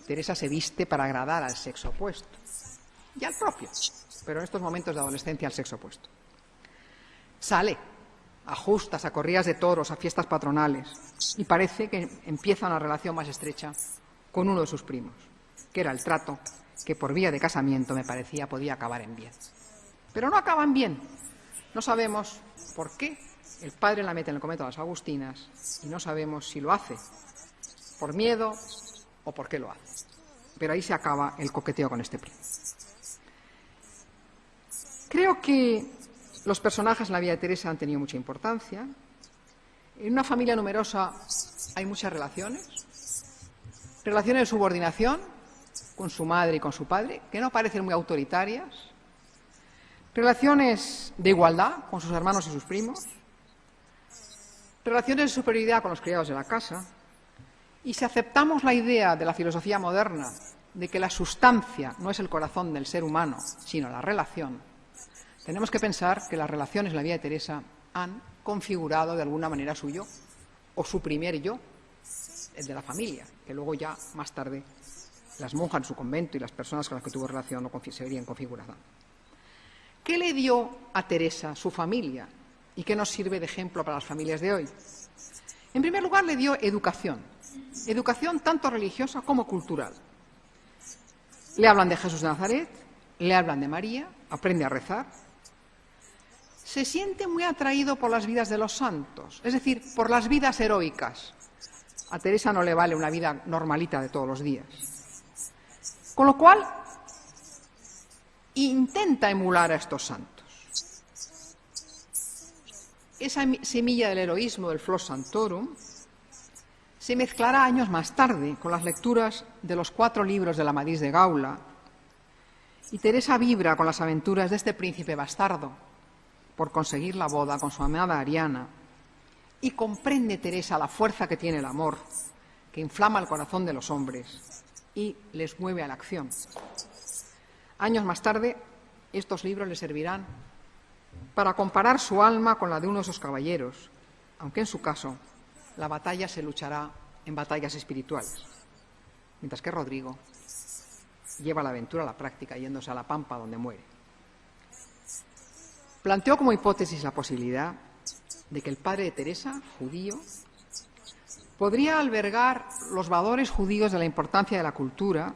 Teresa se viste para agradar al sexo opuesto y al propio, pero en estos momentos de adolescencia al sexo opuesto. Sale a justas, a corridas de toros, a fiestas patronales, y parece que empieza una relación más estrecha con uno de sus primos, que era el trato que por vía de casamiento me parecía podía acabar en bien. Pero no acaban bien. No sabemos por qué el padre la mete en el convento de las Agustinas y no sabemos si lo hace por miedo o por qué lo hace. Pero ahí se acaba el coqueteo con este primo. Creo que los personajes en la vida de Teresa han tenido mucha importancia. En una familia numerosa hay muchas relaciones. Relaciones de subordinación con su madre y con su padre, que no parecen muy autoritarias. Relaciones de igualdad con sus hermanos y sus primos. Relaciones de superioridad con los criados de la casa. Y si aceptamos la idea de la filosofía moderna de que la sustancia no es el corazón del ser humano, sino la relación, tenemos que pensar que las relaciones en la vida de Teresa han configurado de alguna manera su yo, o su primer yo, el de la familia, que luego ya más tarde las monjas en su convento y las personas con las que tuvo relación lo seguirían configurando. ¿Qué le dio a Teresa su familia y qué nos sirve de ejemplo para las familias de hoy? En primer lugar, le dio educación tanto religiosa como cultural. Le hablan de Jesús de Nazaret, le hablan de María, aprende a rezar. Se siente muy atraído por las vidas de los santos, es decir, por las vidas heroicas. A Teresa no le vale una vida normalita de todos los días. Con lo cual, intenta emular a estos santos. Esa semilla del heroísmo, del Flos Sanctorum, se mezclará años más tarde con las lecturas de los 4 libros de la Amadís de Gaula, y Teresa vibra con las aventuras de este príncipe bastardo por conseguir la boda con su amada Ariana, y comprende Teresa la fuerza que tiene el amor, que inflama el corazón de los hombres y les mueve a la acción. Años más tarde, estos libros le servirán para comparar su alma con la de uno de esos caballeros, aunque en su caso la batalla se luchará en batallas espirituales, mientras que Rodrigo lleva la aventura a la práctica, yéndose a la pampa donde muere. Planteó como hipótesis la posibilidad de que el padre de Teresa, judío, podría albergar los valores judíos de la importancia de la cultura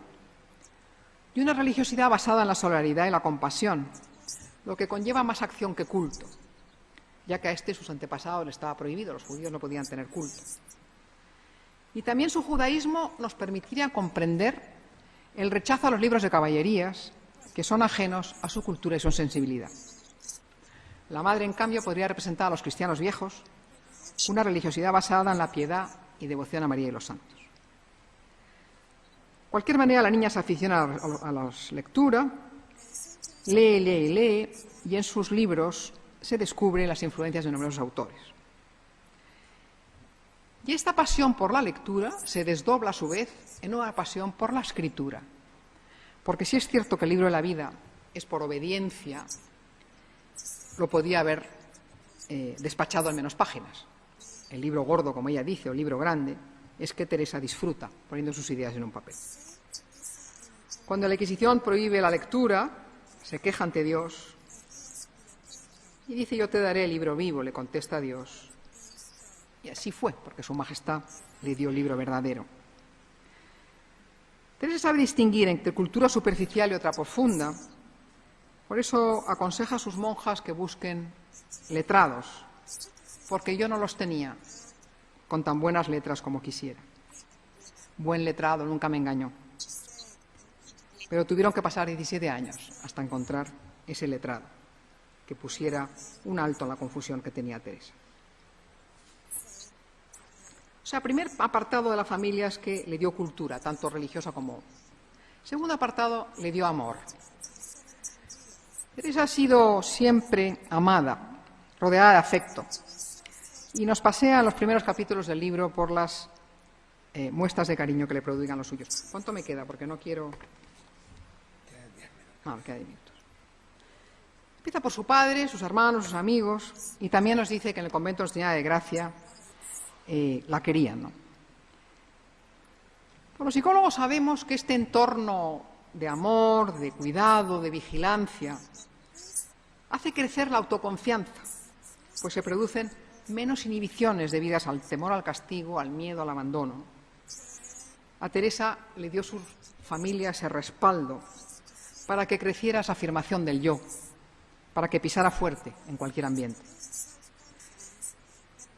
y una religiosidad basada en la solidaridad y la compasión, lo que conlleva más acción que culto, ya que a sus antepasados le estaba prohibido, los judíos no podían tener culto. Y también su judaísmo nos permitiría comprender el rechazo a los libros de caballerías que son ajenos a su cultura y su sensibilidad. La madre, en cambio, podría representar a los cristianos viejos una religiosidad basada en la piedad y devoción a María y los santos. De cualquier manera, la niña se aficiona a la lectura, lee, y en sus libros se descubren las influencias de numerosos autores. Y esta pasión por la lectura se desdobla a su vez en una pasión por la escritura. Porque si es cierto que el libro de la vida es por obediencia, lo podía haber despachado en menos páginas. El libro gordo, como ella dice, o el libro grande, es que Teresa disfruta poniendo sus ideas en un papel. Cuando la Inquisición prohíbe la lectura, se queja ante Dios y dice: yo te daré el libro vivo, le contesta Dios. Y así fue, porque Su Majestad le dio el libro verdadero. Teresa sabe distinguir entre cultura superficial y otra profunda. Por eso aconseja a sus monjas que busquen letrados, porque yo no los tenía con tan buenas letras como quisiera. Buen letrado nunca me engañó. Pero tuvieron que pasar 17 años hasta encontrar ese letrado que pusiera un alto a la confusión que tenía Teresa. O sea, primer apartado de la familia es que le dio cultura, tanto religiosa como... Segundo apartado, le dio amor. Teresa ha sido siempre amada, rodeada de afecto, y nos pasea en los primeros capítulos del libro por las muestras de cariño que le prodigan los suyos. ¿Cuánto me queda? Porque no quiero... me queda 10 minutos. Empieza por su padre, sus hermanos, sus amigos, y también nos dice que en el convento de Señora de Gracia la querían, ¿no? Los psicólogos sabemos que este entorno de amor, de cuidado, de vigilancia, hace crecer la autoconfianza, pues se producen menos inhibiciones debidas al temor al castigo, al miedo, al abandono. A Teresa le dio su familia ese respaldo para que creciera esa afirmación del yo, para que pisara fuerte en cualquier ambiente.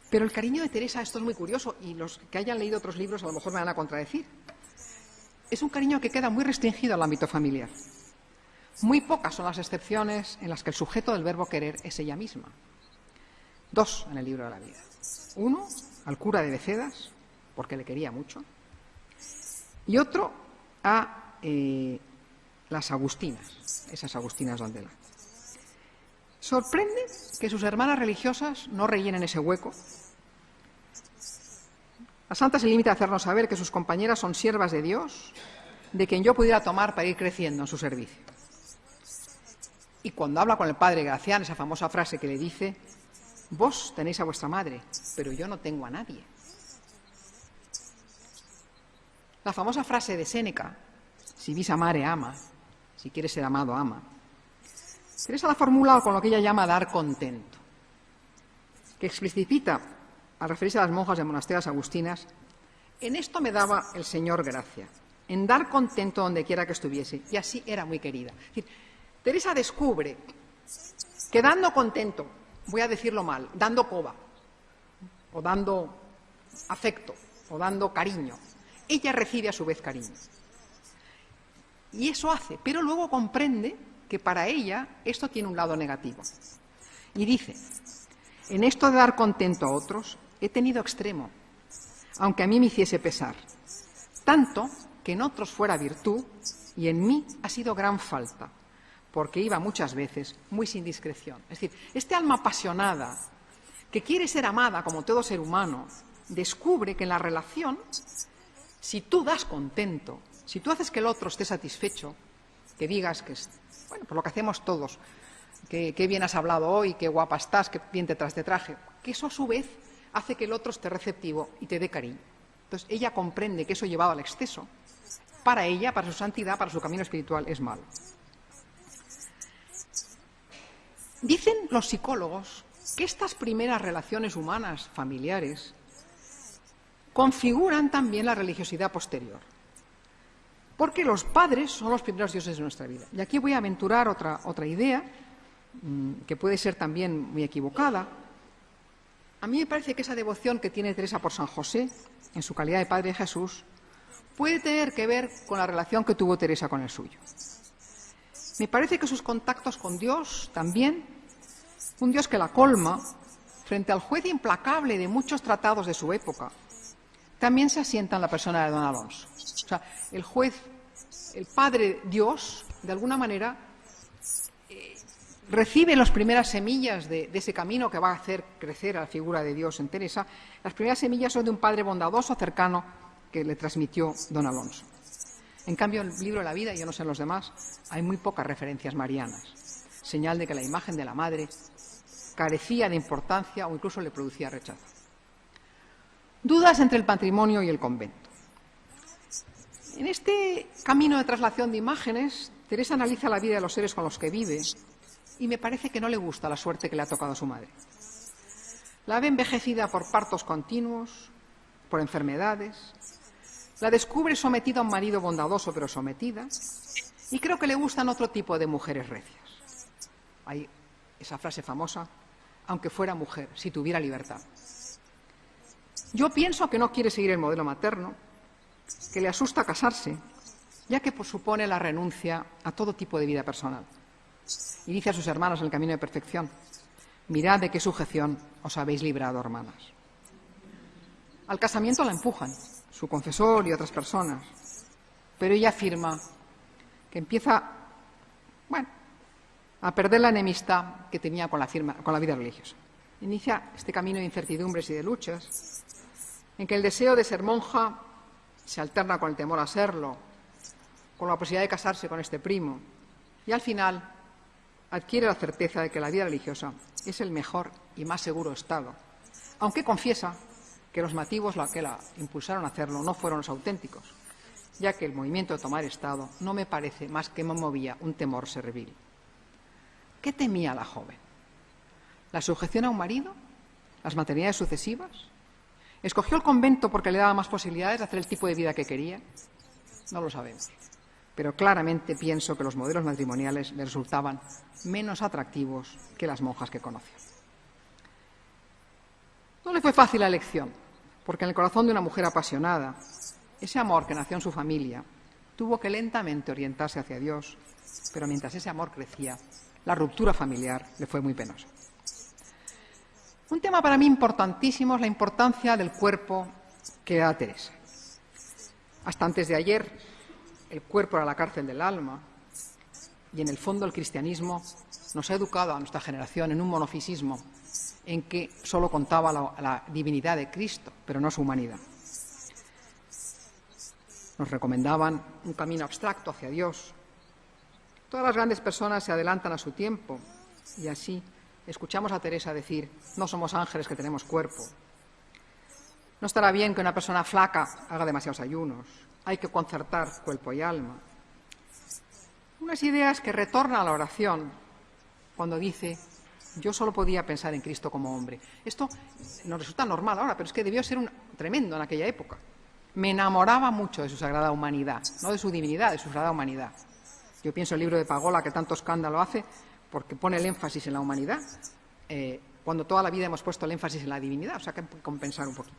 Pero el cariño de Teresa, esto es muy curioso, y los que hayan leído otros libros a lo mejor me van a contradecir, es un cariño que queda muy restringido al ámbito familiar. Muy pocas son las excepciones en las que el sujeto del verbo querer es ella misma. 2 en el libro de la vida. 1, al cura de Becedas, porque le quería mucho, y otro a las agustinas, esas agustinas donde la... Sorprende que sus hermanas religiosas no rellenen ese hueco. La santa se limita a hacernos saber que sus compañeras son siervas de Dios, de quien yo pudiera tomar para ir creciendo en su servicio. Y cuando habla con el padre Gracián, esa famosa frase que le dice: vos tenéis a vuestra madre, pero yo no tengo a nadie. La famosa frase de Séneca: si vis amare, ama, si quieres ser amado, ama. Teresa la formula con lo que ella llama dar contento, que explicita, al referirse a las monjas de monasterios agustinas: en esto me daba el Señor gracia, en dar contento donde quiera que estuviese, y así era muy querida. Es decir, Teresa descubre que dando contento, voy a decirlo mal, dando coba, o dando afecto, o dando cariño, ella recibe a su vez cariño. Y eso hace, pero luego comprende que para ella esto tiene un lado negativo. Y dice: en esto de dar contento a otros he tenido extremo, aunque a mí me hiciese pesar, tanto que en otros fuera virtud y en mí ha sido gran falta, porque iba muchas veces muy sin discreción. Es decir, este alma apasionada, que quiere ser amada como todo ser humano, descubre que en la relación, si tú das contento, si tú haces que el otro esté satisfecho, que digas que, bueno, por lo que hacemos todos, que qué bien has hablado hoy, qué guapa estás, qué bien te traje, que eso a su vez hace que el otro esté receptivo y te dé cariño. Entonces ella comprende que eso llevado al exceso para ella, para su santidad, para su camino espiritual, es malo. Dicen los psicólogos que estas primeras relaciones humanas, familiares, configuran también la religiosidad posterior. Porque los padres son los primeros dioses de nuestra vida. Y aquí voy a aventurar otra idea, que puede ser también muy equivocada. A mí me parece que esa devoción que tiene Teresa por San José, en su calidad de Padre de Jesús, puede tener que ver con la relación que tuvo Teresa con el suyo. Me parece que sus contactos con Dios también, un Dios que la colma, frente al juez implacable de muchos tratados de su época, también se asienta en la persona de don Alonso. O sea, el juez, el Padre Dios, de alguna manera, recibe las primeras semillas de ese camino que va a hacer crecer a la figura de Dios en Teresa. Las primeras semillas son de un padre bondadoso, cercano, que le transmitió don Alonso. En cambio, en el libro de la vida, y yo no sé en los demás, hay muy pocas referencias marianas, señal de que la imagen de la madre carecía de importancia o incluso le producía rechazo. Dudas entre el matrimonio y el convento. En este camino de traslación de imágenes, Teresa analiza la vida de los seres con los que vive y me parece que no le gusta la suerte que le ha tocado a su madre. La ve envejecida por partos continuos, por enfermedades, la descubre sometida a un marido bondadoso pero sometida, y creo que le gustan otro tipo de mujeres recias. Hay esa frase famosa, aunque fuera mujer, si tuviera libertad. Yo pienso que no quiere seguir el modelo materno, que le asusta casarse, ya que supone la renuncia a todo tipo de vida personal. Y dice a sus hermanos en el camino de perfección: mirad de qué sujeción os habéis librado, hermanas. Al casamiento la empujan, su confesor y otras personas, pero ella afirma que empieza, a perder la enemistad que tenía con la vida religiosa. Inicia este camino de incertidumbres y de luchas, en que el deseo de ser monja se alterna con el temor a serlo, con la posibilidad de casarse con este primo, y al final adquiere la certeza de que la vida religiosa es el mejor y más seguro estado, aunque confiesa que los motivos que la impulsaron a hacerlo no fueron los auténticos, ya que el movimiento de tomar estado no me parece más que me movía un temor servil. ¿Qué temía la joven? ¿La sujeción a un marido? ¿Las maternidades sucesivas? ¿Escogió el convento porque le daba más posibilidades de hacer el tipo de vida que quería? No lo sabemos. Pero claramente pienso que los modelos matrimoniales le resultaban menos atractivos que las monjas que conoció. No le fue fácil la elección, porque en el corazón de una mujer apasionada, ese amor que nació en su familia tuvo que lentamente orientarse hacia Dios, pero mientras ese amor crecía, la ruptura familiar le fue muy penosa. Un tema para mí importantísimo es la importancia del cuerpo que da Teresa. Hasta antes de ayer, el cuerpo era la cárcel del alma, y en el fondo el cristianismo nos ha educado a nuestra generación en un monofisismo en que solo contaba la divinidad de Cristo, pero no su humanidad. Nos recomendaban un camino abstracto hacia Dios. Todas las grandes personas se adelantan a su tiempo, y así escuchamos a Teresa decir: no somos ángeles que tenemos cuerpo. No estará bien que una persona flaca haga demasiados ayunos. Hay que concertar cuerpo y alma. Unas ideas que retornan a la oración cuando dice: yo solo podía pensar en Cristo como hombre. Esto nos resulta normal ahora, pero es que debió ser tremendo en aquella época. Me enamoraba mucho de su sagrada humanidad, no de su divinidad, de su sagrada humanidad. Yo pienso el libro de Pagola, que tanto escándalo hace, porque pone el énfasis en la humanidad, cuando toda la vida hemos puesto el énfasis en la divinidad, o sea que hay que compensar un poquito.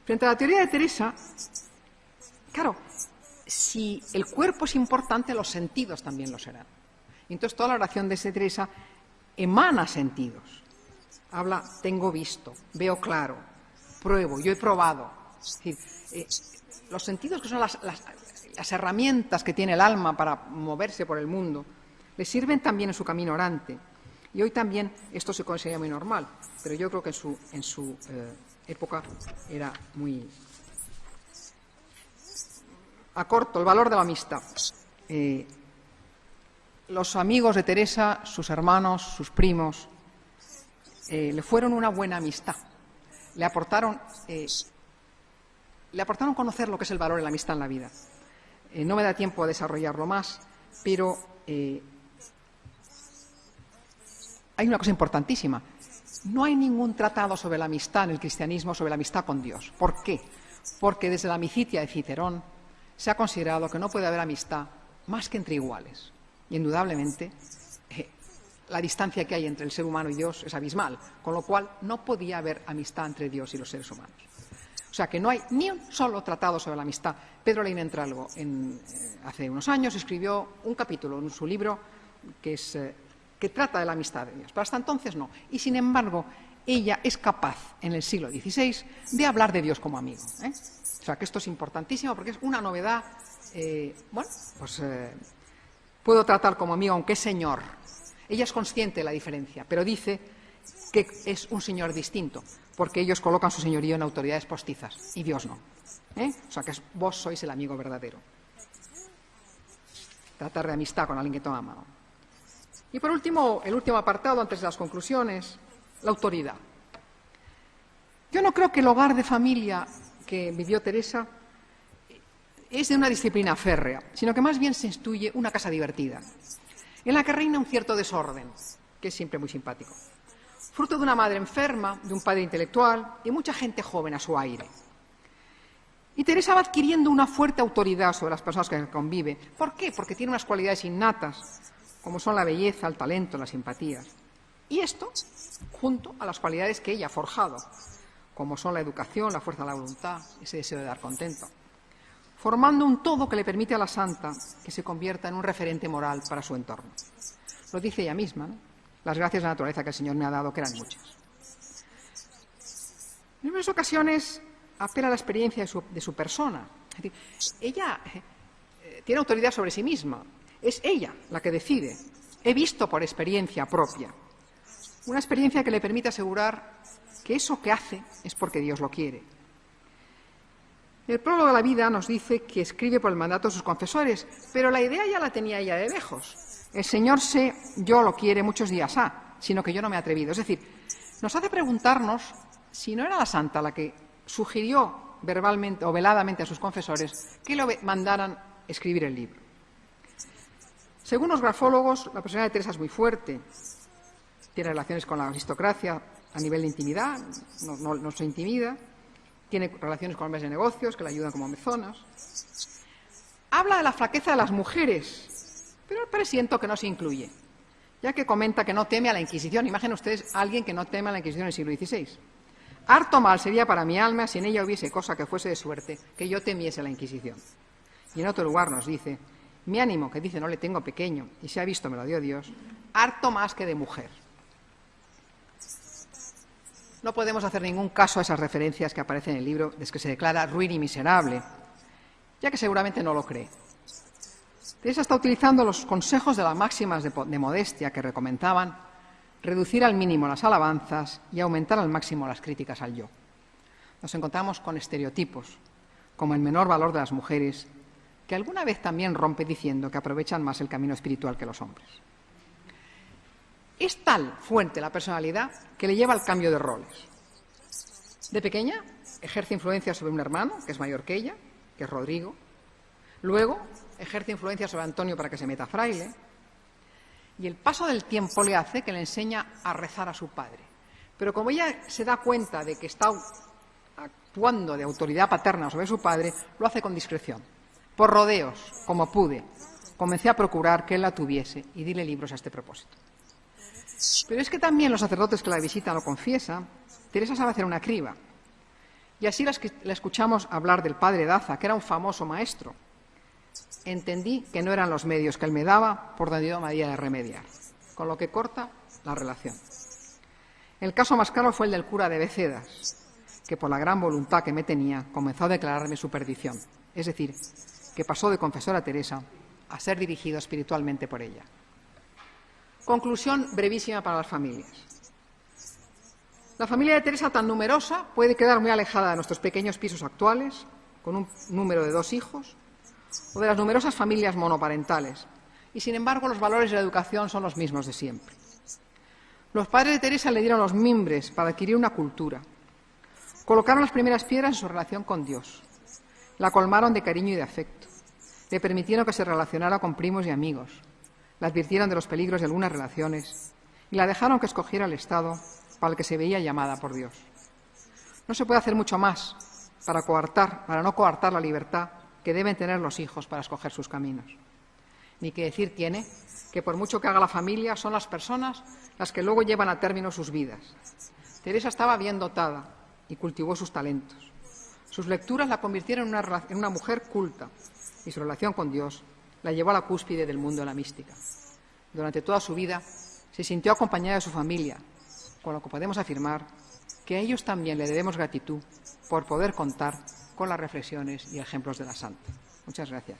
Frente a la teoría de Teresa, claro, si el cuerpo es importante, los sentidos también lo serán. Y entonces toda la oración de Teresa emana sentidos. Habla: tengo visto, veo claro, pruebo, yo he probado. Es decir, los sentidos, que son las herramientas que tiene el alma para moverse por el mundo, le sirven también en su camino orante. Y hoy también esto se considera muy normal, pero yo creo que en su época era muy a corto. El valor de la amistad. Los amigos de Teresa, sus hermanos, sus primos, le fueron una buena amistad. Le aportaron le aportaron conocer lo que es el valor de la amistad en la vida. No me da tiempo a desarrollarlo más, pero hay una cosa importantísima. No hay ningún tratado sobre la amistad en el cristianismo, sobre la amistad con Dios. ¿Por qué? Porque desde la Amicitia de Cicerón se ha considerado que no puede haber amistad más que entre iguales. Y indudablemente la distancia que hay entre el ser humano y Dios es abismal, con lo cual no podía haber amistad entre Dios y los seres humanos. O sea que no hay ni un solo tratado sobre la amistad. Pedro Leinentralgo, hace unos años, escribió un capítulo en su libro que trata de la amistad de Dios. Pero hasta entonces no. Y sin embargo, ella es capaz, en el siglo XVI, de hablar de Dios como amigo. O sea que esto es importantísimo porque es una novedad. Puedo tratar como amigo, aunque es señor. Ella es consciente de la diferencia, pero dice que es un señor distinto, porque ellos colocan su señorío en autoridades postizas y Dios no. O sea que vos sois el amigo verdadero. Tratar de amistad con alguien que toma mano. Y por último, el último apartado, antes de las conclusiones, la autoridad. Yo no creo que el hogar de familia que vivió Teresa es de una disciplina férrea, sino que más bien se instituye una casa divertida, en la que reina un cierto desorden, que es siempre muy simpático, fruto de una madre enferma, de un padre intelectual y mucha gente joven a su aire. Y Teresa va adquiriendo una fuerte autoridad sobre las personas que convive. ¿Por qué? Porque tiene unas cualidades innatas, como son la belleza, el talento, las simpatías. Y esto, junto a las cualidades que ella ha forjado, como son la educación, la fuerza de la voluntad, ese deseo de dar contento, formando un todo que le permite a la santa que se convierta en un referente moral para su entorno. Lo dice ella misma, ¿no? Las gracias de la naturaleza que el Señor me ha dado, que eran muchas. En muchas ocasiones apela a la experiencia de su persona. Es decir, ella tiene autoridad sobre sí misma. Es ella la que decide. He visto por experiencia propia. Una experiencia que le permite asegurar que eso que hace es porque Dios lo quiere. El prólogo de la vida nos dice que escribe por el mandato de sus confesores, pero la idea ya la tenía ella de lejos. El Señor sé, yo lo quiere muchos días sino que yo no me he atrevido. Es decir, nos hace preguntarnos si no era la santa la que sugirió verbalmente o veladamente a sus confesores que le mandaran escribir el libro. Según los grafólogos, la personalidad de Teresa es muy fuerte. Tiene relaciones con la aristocracia a nivel de intimidad, no se intimida. Tiene relaciones con hombres de negocios que le ayudan como mecenas. Habla de la flaqueza de las mujeres, pero presiento que no se incluye, ya que comenta que no teme a la Inquisición. Imaginen ustedes a alguien que no teme a la Inquisición en el siglo XVI. Harto mal sería para mi alma si en ella hubiese cosa que fuese de suerte que yo temiese la Inquisición. Y en otro lugar nos dice, mi ánimo, que dice no le tengo pequeño, y se ha visto me lo dio Dios, harto más que de mujer. No podemos hacer ningún caso a esas referencias que aparecen en el libro desde que se declara ruin y miserable, ya que seguramente no lo cree. Teresa está utilizando los consejos de las máximas de modestia que recomendaban reducir al mínimo las alabanzas y aumentar al máximo las críticas al yo. Nos encontramos con estereotipos, como el menor valor de las mujeres, que alguna vez también rompe diciendo que aprovechan más el camino espiritual que los hombres. Es tal fuerte la personalidad que le lleva al cambio de roles. De pequeña ejerce influencia sobre un hermano, que es mayor que ella, que es Rodrigo. Luego ejerce influencia sobre Antonio para que se meta fraile. Y el paso del tiempo le hace que le enseña a rezar a su padre. Pero como ella se da cuenta de que está actuando de autoridad paterna sobre su padre, lo hace con discreción. Por rodeos, como pude, comencé a procurar que él la tuviese y dile libros a este propósito. Pero es que también los sacerdotes que la visitan lo confiesan, Teresa sabe hacer una criba. Y así la escuchamos hablar del padre Daza, que era un famoso maestro. Entendí que no eran los medios que él me daba por donde yo me había de remediar, con lo que corta la relación. El caso más claro fue el del cura de Becedas, que por la gran voluntad que me tenía comenzó a declararme su perdición, es decir, que pasó de confesor a Teresa a ser dirigido espiritualmente por ella. Conclusión brevísima para las familias. La familia de Teresa, tan numerosa, puede quedar muy alejada de nuestros pequeños pisos actuales, con un número de 2 hijos, o de las numerosas familias monoparentales, y sin embargo los valores de la educación son los mismos de siempre. Los padres de Teresa le dieron los mimbres para adquirir una cultura. Colocaron las primeras piedras en su relación con Dios. La colmaron de cariño y de afecto. Le permitieron que se relacionara con primos y amigos. La advirtieron de los peligros de algunas relaciones y la dejaron que escogiera el estado para el que se veía llamada por Dios. No se puede hacer mucho más para no coartar la libertad que deben tener los hijos para escoger sus caminos. Ni que decir tiene que por mucho que haga la familia, son las personas las que luego llevan a término sus vidas. Teresa estaba bien dotada y cultivó sus talentos. Sus lecturas la convirtieron en una mujer culta y su relación con Dios la llevó a la cúspide del mundo de la mística. Durante toda su vida se sintió acompañada de su familia, con lo que podemos afirmar que a ellos también le debemos gratitud por poder contar con las reflexiones y ejemplos de la santa. Muchas gracias.